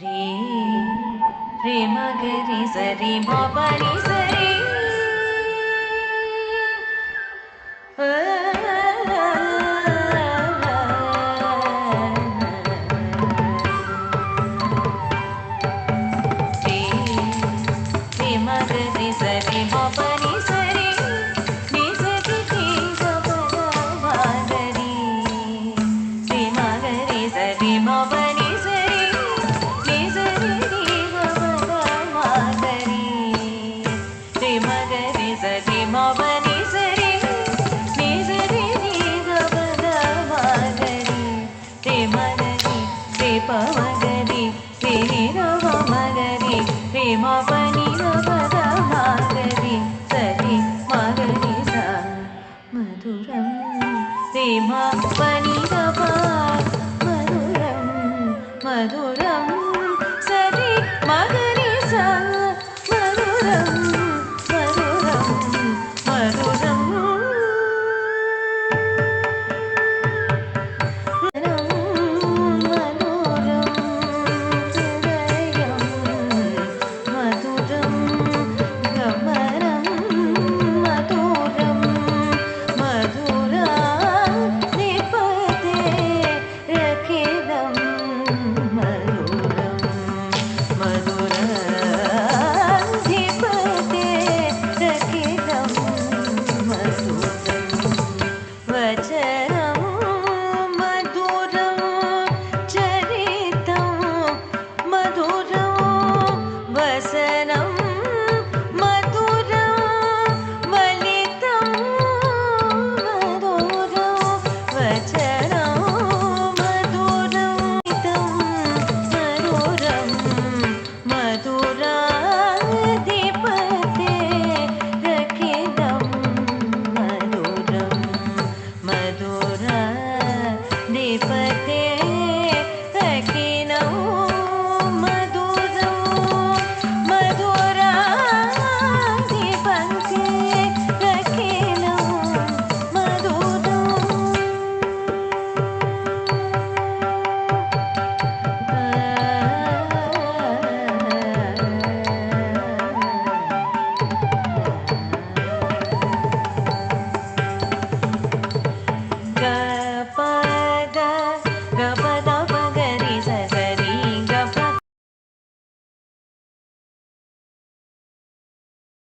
रे रे मगरि सरि म पनि सरि रे रे मगरि सरि म पनि सरि नि सरि रे ग प ग मगरि रे मगरि सरि म पनि सरि नि सरि रे ग प ग मगरि रे मगरि सरि म पनि सरि नि सरि रे ग प ग मगरि रे मगरि रे प मगरि रे नि ध प मगरि रे म पनि ध प ग मगरि सरि मगरि सा मधुरं रे म पनि ध प मधुरं मधुरं